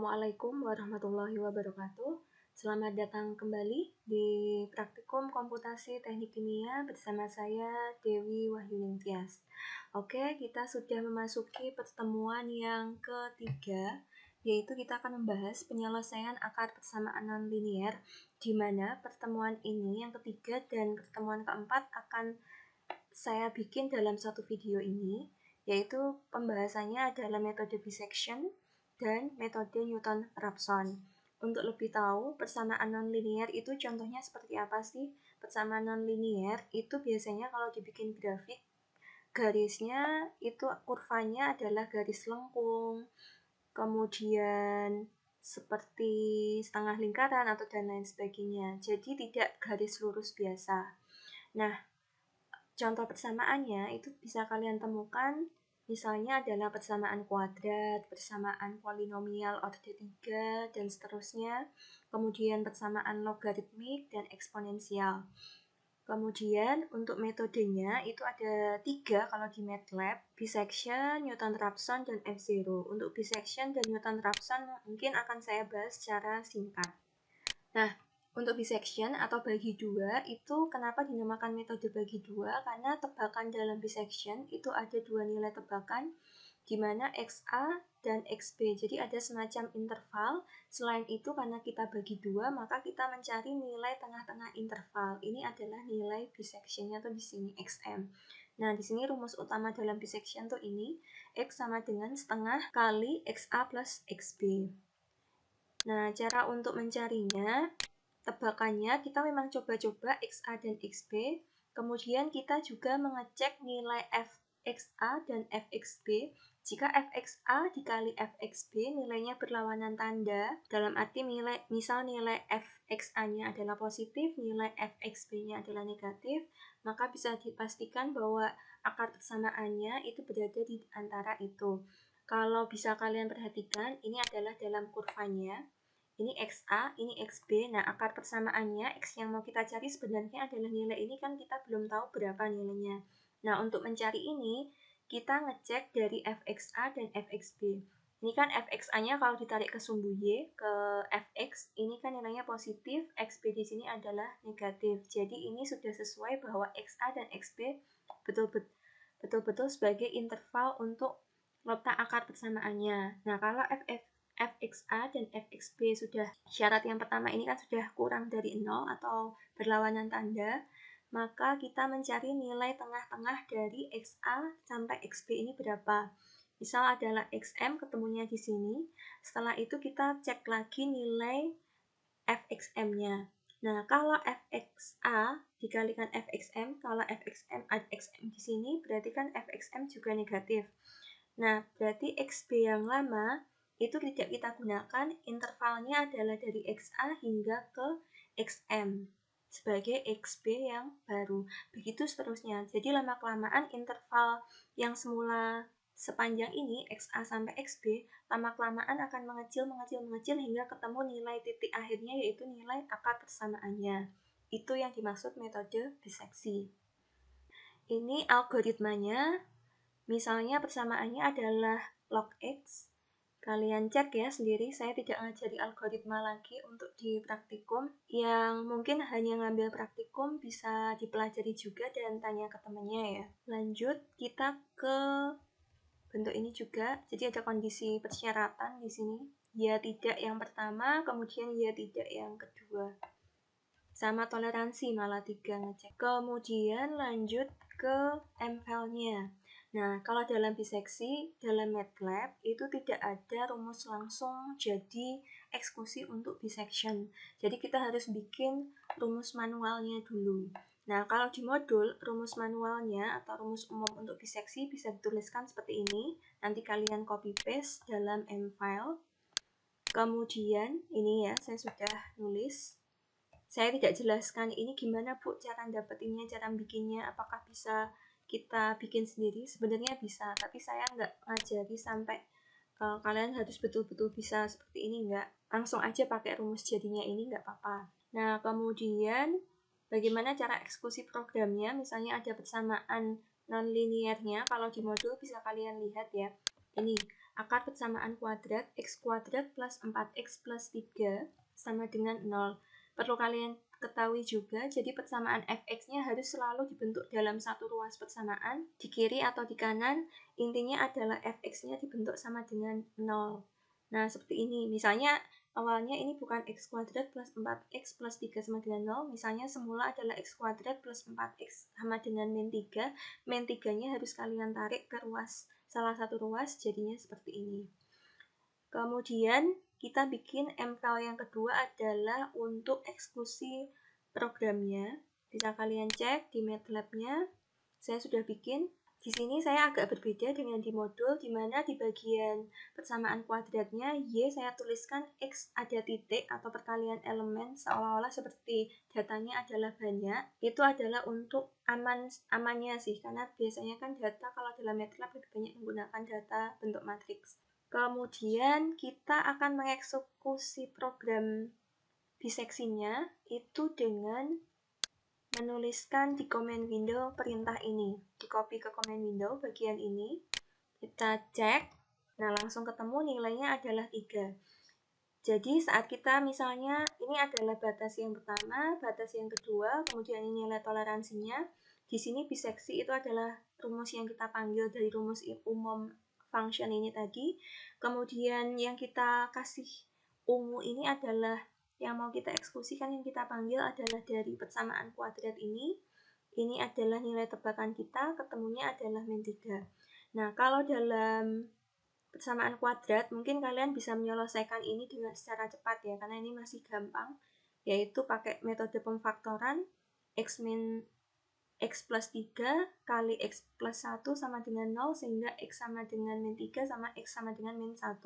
Assalamualaikum warahmatullahi wabarakatuh. Selamat datang kembali di Praktikum Komputasi Teknik Kimia bersama saya Dewi Wahyuningtyas. Oke, kita sudah memasuki pertemuan yang ketiga, yaitu kita akan membahas penyelesaian akar persamaan nonlinier, di mana pertemuan ini yang ketiga dan pertemuan keempat akan saya bikin dalam satu video ini, yaitu pembahasannya adalah metode bisection dan metode Newton-Raphson. Untuk lebih tahu persamaan nonlinier itu contohnya seperti apa sih? Persamaan nonlinier itu biasanya kalau dibikin grafik, garisnya itu kurvanya adalah garis lengkung, kemudian seperti setengah lingkaran atau dan lain sebagainya. Jadi tidak garis lurus biasa. Nah, contoh persamaannya itu bisa kalian temukan, misalnya adalah persamaan kuadrat, persamaan polinomial order 3, dan seterusnya. Kemudian persamaan logaritmik dan eksponensial. Kemudian untuk metodenya itu ada 3 kalau di MATLAB, bisection, Newton-Raphson, dan F0. Untuk bisection dan Newton-Raphson mungkin akan saya bahas secara singkat. Nah, untuk bisection atau bagi dua itu kenapa dinamakan metode bagi dua? Karena tebakan dalam bisection itu ada dua nilai tebakan, di mana XA dan XB. Jadi ada semacam interval. Selain itu karena kita bagi dua, maka kita mencari nilai tengah-tengah interval. Ini adalah nilai bisectionnya tuh di sini XM. Nah, di sini rumus utama dalam bisection tuh ini, X sama dengan setengah kali XA plus XB. Nah, cara untuk mencarinya, tebakannya kita memang coba-coba XA dan XB, kemudian kita juga mengecek nilai Fxa dan Fxb. Jika Fxa dikali Fxb nilainya berlawanan tanda, dalam arti misal nilai Fxa-nya adalah positif, nilai Fxb-nya adalah negatif, maka bisa dipastikan bahwa akar persamaannya itu berada di antara itu. Kalau bisa kalian perhatikan, ini adalah dalam kurvanya. Ini XA, ini XB. Nah, akar persamaannya, X yang mau kita cari sebenarnya adalah nilai ini, kan kita belum tahu berapa nilainya. Nah, untuk mencari ini, kita ngecek dari Fxa dan Fxb. Ini kan Fxa-nya kalau ditarik ke sumbu Y, ke Fx, ini kan nilainya positif, Xb di sini adalah negatif. Jadi ini sudah sesuai bahwa XA dan XB betul-betul sebagai interval untuk letak akar persamaannya. Nah, kalau Fxa dan Fxb sudah syarat yang pertama ini kan sudah kurang dari 0 atau berlawanan tanda, maka kita mencari nilai tengah-tengah dari XA sampai XB ini berapa. Misal adalah XM ketemunya di sini, setelah itu kita cek lagi nilai Fxm-nya. Nah, kalau Fxa dikalikan Fxm, kalau Fxm ada Xm di sini, berarti kan Fxm juga negatif. Nah, berarti XB yang lama itu tidak kita gunakan, intervalnya adalah dari XA hingga ke XM sebagai XB yang baru. Begitu seterusnya. Jadi lama-kelamaan interval yang semula sepanjang ini, XA sampai XB, lama-kelamaan akan mengecil hingga ketemu nilai titik akhirnya, yaitu nilai akar persamaannya. Itu yang dimaksud metode biseksi. Ini algoritmanya. Misalnya persamaannya adalah log X. Kalian cek ya sendiri, saya tidak ngajari algoritma lagi untuk di praktikum. Yang mungkin hanya ngambil praktikum bisa dipelajari juga dan tanya ke temannya ya. Lanjut, kita ke bentuk ini juga. Jadi ada kondisi persyaratan di sini. Ya tidak yang pertama, kemudian ya tidak yang kedua. Sama toleransi malah 3 ngecek. Kemudian lanjut ke MVAL-nya. Nah, kalau dalam biseksi, dalam MATLAB itu tidak ada rumus langsung jadi eksekusi untuk bisection. Jadi kita harus bikin rumus manualnya dulu. Nah, kalau di modul, rumus manualnya atau rumus umum untuk biseksi bisa dituliskan seperti ini. Nanti kalian copy paste dalam MFile. Kemudian, ini ya, saya sudah nulis. Saya tidak jelaskan ini gimana Bu cara dapetinnya, cara bikinnya, apakah bisa kita bikin sendiri. Sebenarnya bisa, tapi saya nggak ngajari sampai kalian harus betul-betul bisa seperti ini, nggak. Langsung aja pakai rumus jadinya ini nggak apa-apa. Nah, kemudian bagaimana cara eksekusi programnya, misalnya ada persamaan nonlinearnya, kalau di modul bisa kalian lihat ya. Ini akar persamaan kuadrat x kuadrat plus 4x plus 3 sama dengan 0. Perlu kalian ketahui juga, jadi persamaan fx-nya harus selalu dibentuk dalam satu ruas persamaan, di kiri atau di kanan, intinya adalah fx-nya dibentuk sama dengan 0. Nah, seperti ini. Misalnya, awalnya ini bukan x kuadrat plus 4x plus 3 sama dengan 0, misalnya semula adalah x kuadrat plus 4x sama dengan min 3, min 3-nya harus kalian tarik ke ruas, salah satu ruas, jadinya seperti ini. Kemudian kita bikin MKL yang kedua adalah untuk eksekusi programnya. Bisa kalian cek di MATLAB-nya. Saya sudah bikin. Di sini saya agak berbeda dengan di modul, di mana di bagian persamaan kuadratnya Y saya tuliskan X ada titik atau perkalian elemen seolah-olah seperti datanya adalah banyak. Itu adalah untuk amannya sih, karena biasanya kan data kalau dalam MATLAB lebih banyak menggunakan data bentuk matriks. Kemudian kita akan mengeksekusi program biseksinya itu dengan menuliskan di command window perintah ini. Di copy ke command window bagian ini. Kita cek. Nah, langsung ketemu nilainya adalah 3. Jadi saat kita misalnya ini adalah batas yang pertama, batas yang kedua, kemudian ini nilai toleransinya. Di sini biseksi itu adalah rumus yang kita panggil dari rumus umum function ini tadi. Kemudian yang kita kasih ungu ini adalah yang mau kita eksekusikan, yang kita panggil adalah dari persamaan kuadrat ini. Ini adalah nilai tebakan kita, ketemunya adalah min 3. Nah, kalau dalam persamaan kuadrat, mungkin kalian bisa menyelesaikan ini dengan secara cepat ya, karena ini masih gampang, yaitu pakai metode pemfaktoran x plus 3 kali x plus 1 sama dengan 0, sehingga x sama dengan min 3 sama x sama dengan min 1.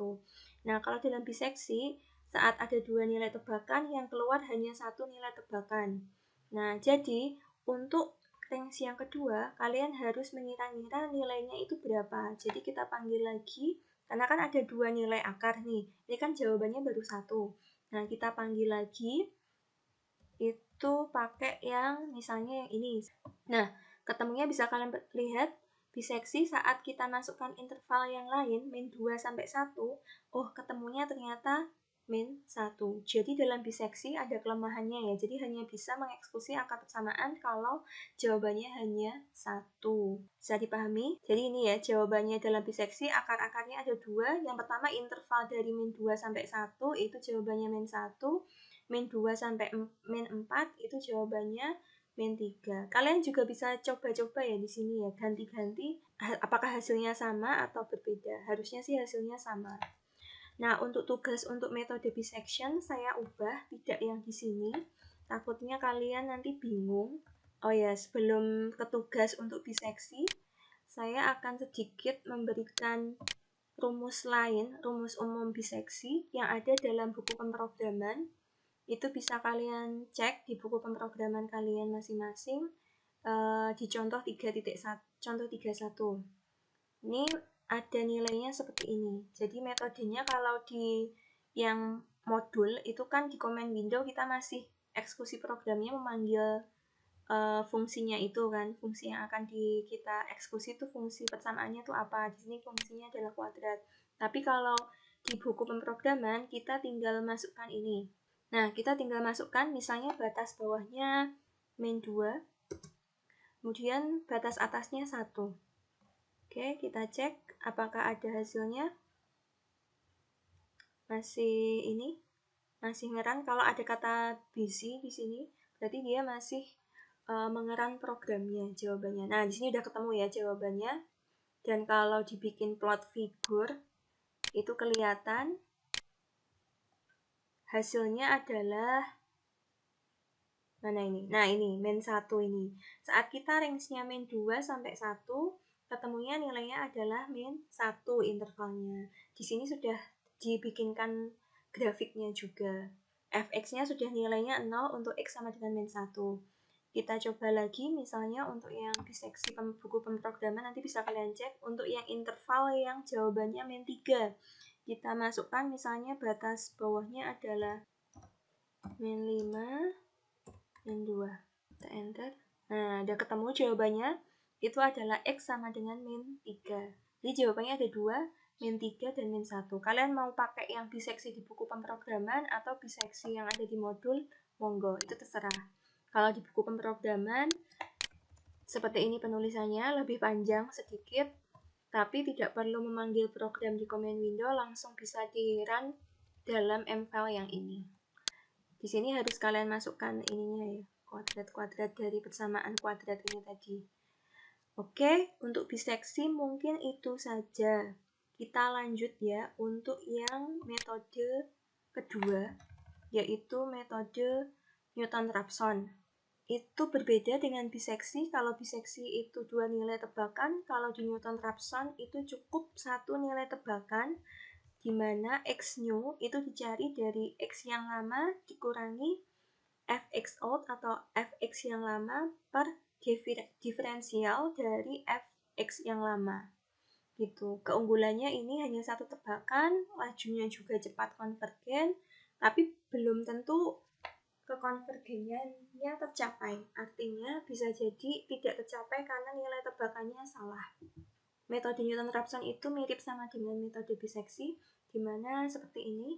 Nah, kalau dalam biseksi, saat ada dua nilai tebakan, yang keluar hanya satu nilai tebakan. Nah, jadi untuk range yang kedua, kalian harus mengira-ngira nilainya itu berapa. Jadi kita panggil lagi, karena kan ada dua nilai akar nih. Ini kan jawabannya baru satu. Nah, kita panggil lagi, itu pakai yang misalnya yang ini. Nah, ketemunya bisa kalian lihat biseksi saat kita masukkan interval yang lain, min 2 sampai 1, oh ketemunya ternyata min 1. Jadi dalam biseksi ada kelemahannya ya, jadi hanya bisa mengeksekusi akar persamaan kalau jawabannya hanya 1. Bisa dipahami? Jadi ini ya, jawabannya dalam biseksi akar-akarnya ada 2. Yang pertama interval dari min 2 sampai 1, itu jawabannya min 1. Min 2 sampai min 4 itu jawabannya min 3. Kalian juga bisa coba-coba ya di sini ya, ganti-ganti apakah hasilnya sama atau berbeda. Harusnya sih hasilnya sama. Nah, untuk tugas untuk metode bisection saya ubah, tidak yang di sini. Takutnya kalian nanti bingung. Oh ya, sebelum ke tugas untuk biseksi, saya akan sedikit memberikan rumus lain, rumus umum biseksi yang ada dalam buku pemrograman. Itu bisa kalian cek di buku pemrograman kalian masing-masing di contoh 3.1, contoh 31. Ini ada nilainya seperti ini. Jadi metodenya kalau di yang modul itu kan di command window kita masih eksekusi programnya memanggil fungsinya itu kan, fungsi yang akan kita eksekusi itu fungsi persamaannya itu apa. Di sini fungsinya adalah kuadrat. Tapi kalau di buku pemrograman kita tinggal masukkan ini. Nah, kita tinggal masukkan misalnya batas bawahnya min 2, kemudian batas atasnya 1. Oke, kita cek apakah ada hasilnya. Masih ini, masih ngeran. Kalau ada kata busy di sini, berarti dia masih mengeran programnya, jawabannya. Nah, di sini udah ketemu ya jawabannya. Dan kalau dibikin plot figure, itu kelihatan hasilnya adalah mana ini? Nah, ini min 1 ini. Saat kita range-nya min 2 sampai 1, ketemunya nilainya adalah min 1 intervalnya. Di sini sudah dibikinkan grafiknya juga. Fx-nya sudah nilainya 0 untuk x sama dengan min 1. Kita coba lagi misalnya untuk yang biseksi buku pemrograman, nanti bisa kalian cek untuk yang interval yang jawabannya min 3. Kita masukkan misalnya batas bawahnya adalah min 5, min 2. Kita enter. Nah, udah ketemu jawabannya. Itu adalah x sama dengan min 3. Jadi jawabannya ada 2. min 3 dan min 1. Kalian mau pakai yang biseksi di buku pemrograman atau biseksi yang ada di modul, monggo, itu terserah. Kalau di buku pemrograman seperti ini penulisannya, lebih panjang sedikit, tapi tidak perlu memanggil program di command window, langsung bisa di-run dalam mfile yang ini. Di sini harus kalian masukkan ininya ya, kuadrat-kuadrat dari persamaan kuadrat ini tadi. Oke, untuk biseksi mungkin itu saja. Kita lanjut ya untuk yang metode kedua, yaitu metode Newton-Raphson. Itu berbeda dengan biseksi. Kalau biseksi itu 2 nilai tebakan, kalau di Newton-Raphson itu cukup 1 nilai tebakan, di mana x new itu dicari dari x yang lama dikurangi fx old atau fx yang lama per diferensial dari fx yang lama. Gitu. Keunggulannya ini hanya 1 tebakan, lajunya juga cepat konvergen, tapi belum tentu kekonvergennya tercapai. Artinya bisa jadi tidak tercapai karena nilai tebakannya salah. Metode Newton-Raphson itu mirip sama dengan metode biseksi, di mana seperti ini.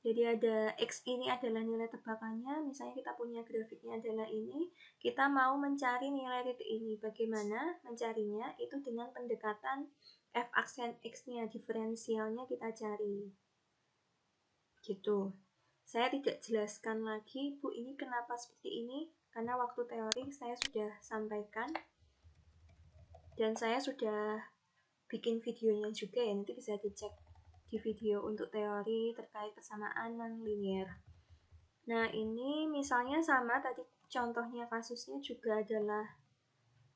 Jadi ada X ini adalah nilai tebakannya, misalnya kita punya grafiknya adalah ini, kita mau mencari nilai titik ini. Bagaimana mencarinya? Itu dengan pendekatan f aksen X-nya, diferensialnya kita cari. Gitu. Saya tidak jelaskan lagi, Bu, ini kenapa seperti ini, karena waktu teori saya sudah sampaikan, dan saya sudah bikin videonya juga ya, nanti bisa dicek di video untuk teori terkait persamaan non-linear. Nah, ini misalnya sama, tadi contohnya kasusnya juga adalah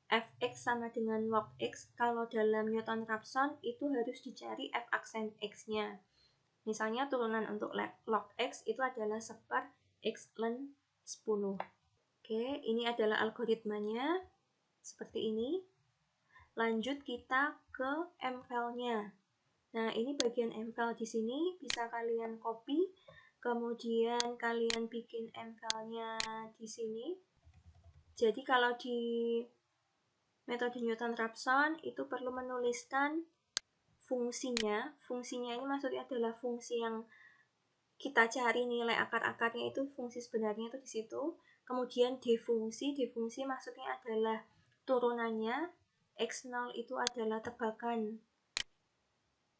fx sama dengan log x. Kalau dalam Newton-Raphson itu harus dicari f aksen x-nya. Misalnya turunan untuk log x itu adalah seper x ln 10. Oke, ini adalah algoritmanya seperti ini. Lanjut kita ke mfile-nya. Nah, ini bagian mfile di sini bisa kalian copy, kemudian kalian bikin mfile-nya di sini. Jadi kalau di metode Newton-Raphson itu perlu menuliskan fungsinya. Fungsinya ini maksudnya adalah fungsi yang kita cari nilai akar-akarnya, itu fungsi sebenarnya itu di situ. Kemudian defungsi maksudnya adalah turunannya. X0 itu adalah tebakan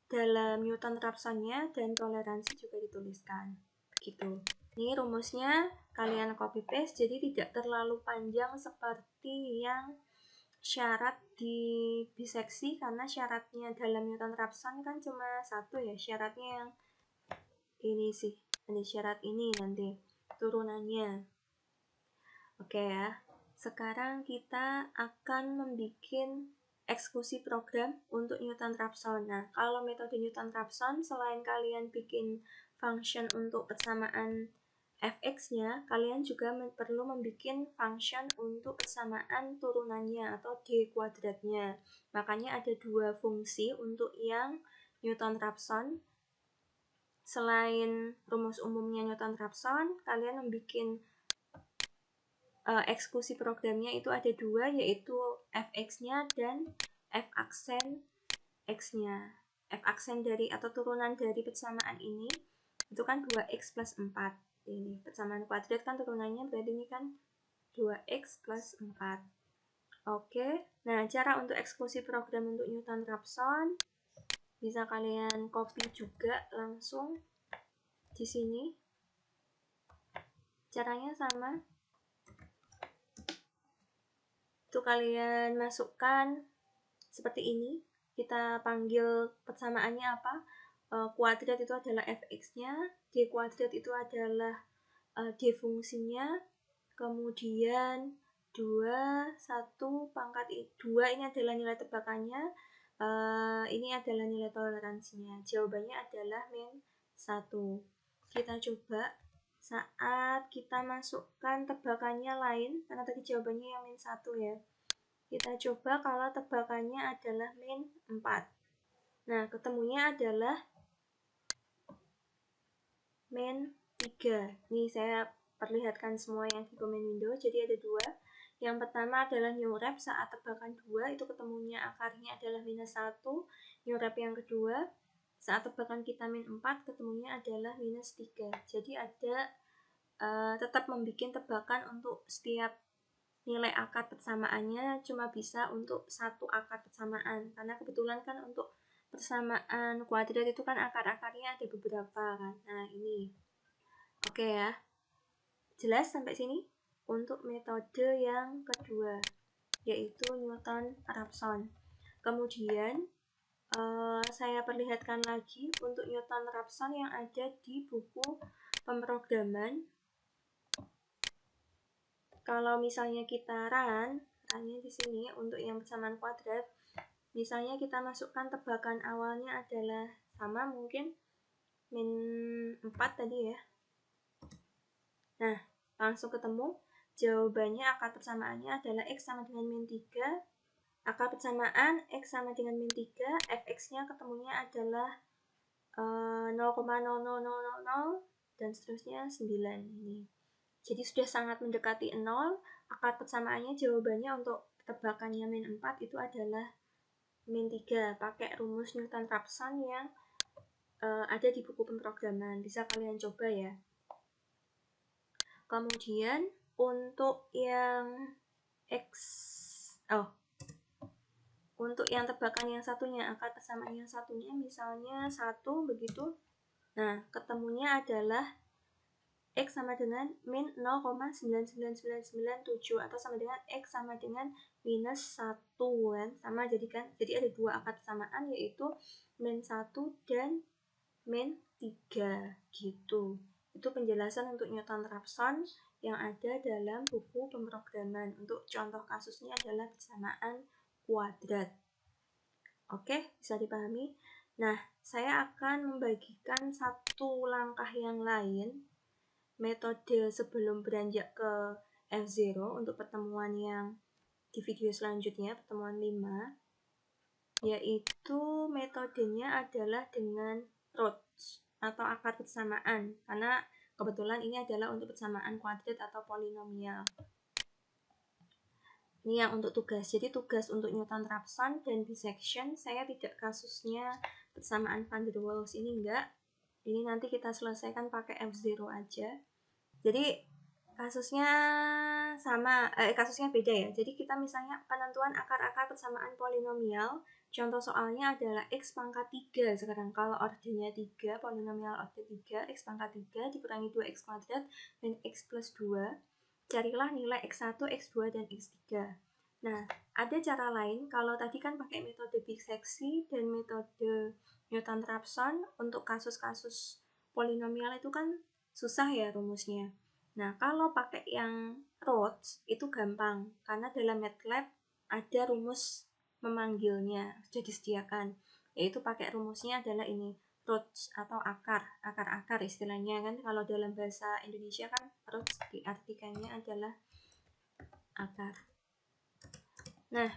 dalam Newton-Raphson-nya, dan toleransi juga dituliskan. Begitu. Ini rumusnya kalian copy paste, jadi tidak terlalu panjang seperti yang syarat di biseksi, karena syaratnya dalam Newton-Raphson kan cuma satu ya, syaratnya yang ini sih, ada syarat ini nanti turunannya. Oke ya, sekarang kita akan membuat eksekusi program untuk Newton-Raphson. Nah, kalau metode Newton-Raphson, selain kalian bikin function untuk persamaan fx-nya, kalian juga perlu membuat function untuk persamaan turunannya atau d kuadratnya. Makanya ada 2 fungsi untuk yang Newton-Raphson. Selain rumus umumnya Newton-Raphson, kalian membuat eksekusi programnya itu ada 2, yaitu fx-nya dan f aksen x-nya. F aksen dari atau turunan dari persamaan ini itu kan 2x plus 4. Ini persamaan kuadrat kan turunannya, berarti ini kan 2x plus 4. Oke, nah cara untuk eksekusi program untuk Newton-Raphson bisa kalian copy juga langsung di sini. Caranya sama. Itu kalian masukkan seperti ini. Kita panggil persamaannya apa? Kuadrat itu adalah fx-nya, d kuadrat itu adalah d fungsinya, kemudian 2, 1 pangkat 2 ini adalah nilai tebakannya, ini adalah nilai toleransinya. Jawabannya adalah min 1. Kita coba saat kita masukkan tebakannya lain, karena tadi jawabannya yang min 1 ya. Kita coba kalau tebakannya adalah min 4. Nah, ketemunya adalah min 3. Nih saya perlihatkan semua yang di command window, jadi ada 2. Yang pertama adalah new rep saat tebakan 2 itu ketemunya akarnya adalah -1. New rep yang kedua saat tebakan kita -4 ketemunya adalah -3. Jadi ada tetap membuat tebakan untuk setiap nilai akar persamaannya cuma bisa untuk satu akar persamaan, karena kebetulan kan untuk persamaan kuadrat itu kan akar-akarnya ada beberapa kan. Nah ini oke ya, jelas sampai sini? Untuk metode yang kedua yaitu Newton-Raphson. Kemudian saya perlihatkan lagi untuk Newton-Raphson yang ada di buku pemrograman. Kalau misalnya kita runnya di sini untuk yang persamaan kuadrat, misalnya kita masukkan tebakan awalnya adalah sama mungkin -4 tadi ya. Nah, langsung ketemu jawabannya akar persamaannya adalah X sama dengan -3. Akar persamaan X sama dengan -3, fx-nya ketemunya adalah 0,00000 dan seterusnya 9 ini. Jadi sudah sangat mendekati 0. Akar persamaannya jawabannya untuk tebakannya -4 itu adalah -3 pakai rumus Newton-Raphson yang ada di buku pemrograman. Bisa kalian coba ya. Kemudian untuk yang untuk yang tebakan yang satunya, akar persamaan yang satunya misalnya 1 begitu. Nah, ketemunya adalah X sama dengan min 0,99997 atau sama dengan X sama dengan -1 kan. Sama jadi ada dua akar persamaan yaitu -1 dan -3 gitu. Itu penjelasan untuk Newton-Raphson yang ada dalam buku pemrograman. Untuk contoh kasusnya adalah persamaan kuadrat. Oke, bisa dipahami? Nah, saya akan membagikan satu langkah yang lain, metode sebelum beranjak ke F0 untuk pertemuan yang di video selanjutnya, pertemuan 5, yaitu metodenya adalah dengan roots atau akar persamaan, karena kebetulan ini adalah untuk persamaan kuadrat atau polinomial. Ini yang untuk tugas. Jadi tugas untuk Newton-Raphson dan bisection saya tidak kasusnya persamaan van der Waals ini enggak. Ini nanti kita selesaikan pakai F0 aja. Jadi kasusnya kasusnya beda ya. Jadi kita misalnya penentuan akar-akar persamaan polinomial. Contoh soalnya adalah X pangkat 3 sekarang. Kalau ordernya 3, polinomial order 3, X pangkat 3 dikurangi 2X kuadrat dan X plus 2. Carilah nilai X1, X2, dan X3. Nah, ada cara lain. Kalau tadi kan pakai metode biseksi dan metode Newton-Raphson untuk kasus-kasus polinomial itu kan susah ya rumusnya. Nah, kalau pakai yang roots itu gampang, karena dalam MATLAB ada rumus memanggilnya, sudah disediakan. Yaitu pakai rumusnya adalah ini, roots atau akar-akar istilahnya kan. Kalau dalam bahasa Indonesia kan roots diartikannya adalah akar. Nah,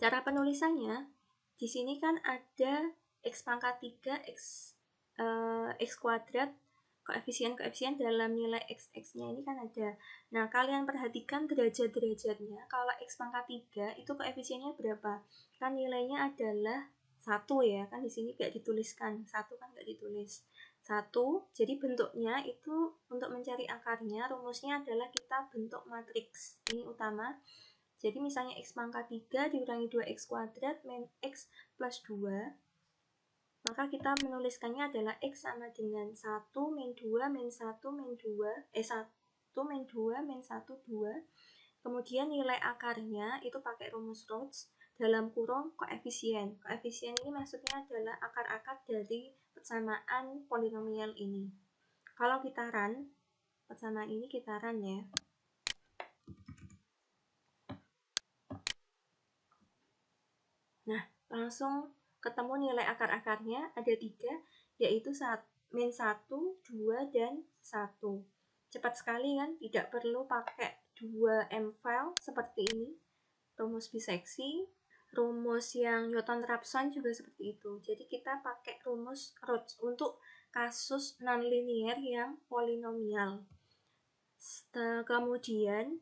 cara penulisannya di sini kan ada X pangkat 3, X kuadrat, koefisien-koefisien dalam nilai x-nya ini kan ada. Nah, kalian perhatikan derajat-derajatnya. Kalau X pangkat 3 itu koefisiennya berapa? Kan nilainya adalah 1 ya, kan di sini nggak dituliskan. 1 kan nggak ditulis. 1, jadi bentuknya itu untuk mencari akarnya, rumusnya adalah kita bentuk matriks. Ini utama. Jadi misalnya X pangkat 3 dikurangi 2X kuadrat min X plus 2, maka kita menuliskannya adalah X sama dengan 1 min 2 min 1 min 2, 1 min 2 min 1, 2. Kemudian nilai akarnya itu pakai rumus roots dalam kurung koefisien. Koefisien ini maksudnya adalah akar-akar dari persamaan polinomial ini. Kalau kita run, persamaan ini kita run ya. Nah, langsung ketemu nilai akar-akarnya ada 3, yaitu min 1, 2, dan 1. Cepat sekali kan, tidak perlu pakai 2M file seperti ini. Rumus biseksi, rumus yang Newton-Raphson juga seperti itu. Jadi kita pakai rumus roots untuk kasus nonlinear yang polinomial. Kemudian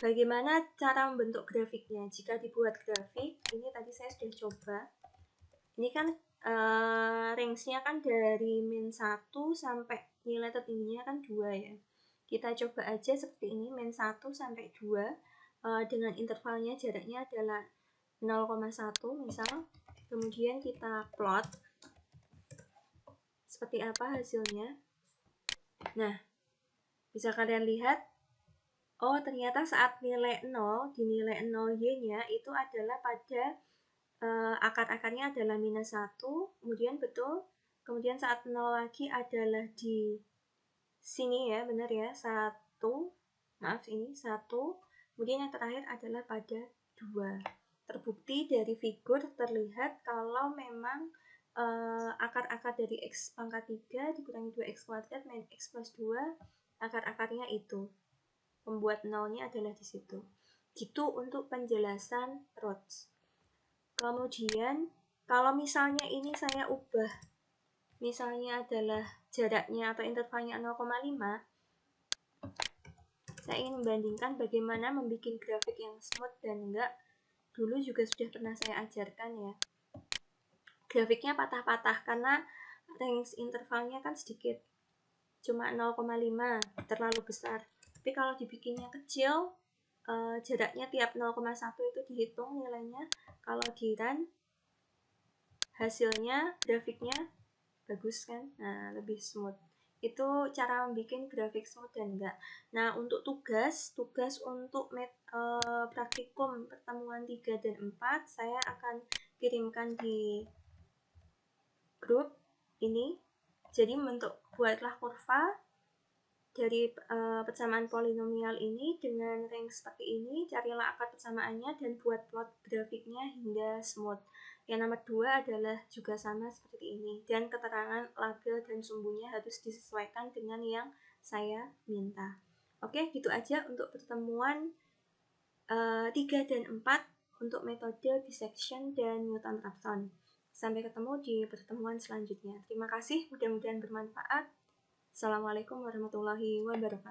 Bagaimana cara membentuk grafiknya? Jika dibuat grafik, ini tadi saya sudah coba. Ini kan range-nya kan dari min 1 sampai nilai tertingginya kan 2 ya. Kita coba aja seperti ini, min 1 sampai 2 dengan intervalnya jaraknya adalah 0,1 misal. Kemudian kita plot seperti apa hasilnya. Nah, bisa kalian lihat, oh ternyata saat nilai 0, di nilai 0 Y-nya itu adalah pada akar-akarnya adalah minus 1, kemudian betul, kemudian saat 0 lagi adalah di sini ya, benar ya, 1, maaf ini 1, kemudian yang terakhir adalah pada 2. Terbukti dari figur terlihat kalau memang akar-akar dari X pangkat 3 dikurangi 2X kuadrat min X plus 2, akar-akarnya itu. Pembuat nolnya adalah di situ. Gitu untuk penjelasan Rhodes. Kemudian kalau misalnya ini saya ubah, misalnya adalah jaraknya atau intervalnya 0,5, saya ingin membandingkan bagaimana membuat grafik yang smooth dan enggak. Dulu juga sudah pernah saya ajarkan ya. Grafiknya patah-patah karena range intervalnya kan sedikit, cuma 0,5, terlalu besar. Tapi kalau dibikinnya kecil, jaraknya tiap 0,1 itu dihitung nilainya. Kalau di run, hasilnya grafiknya bagus kan, nah lebih smooth. Itu cara membuat grafik smooth dan enggak. Nah untuk tugas untuk praktikum pertemuan 3 dan 4 saya akan kirimkan di grup ini. Jadi buatlah kurva dari persamaan polinomial ini dengan range seperti ini, carilah akar persamaannya dan buat plot grafiknya hingga smooth. Yang nomor 2 adalah juga sama seperti ini, dan keterangan label dan sumbunya harus disesuaikan dengan yang saya minta. Oke, gitu aja untuk pertemuan 3 dan 4 untuk metode dissection dan Newton-Raphson. Sampai ketemu di pertemuan selanjutnya. Terima kasih, mudah-mudahan bermanfaat. Assalamualaikum warahmatullahi wabarakatuh.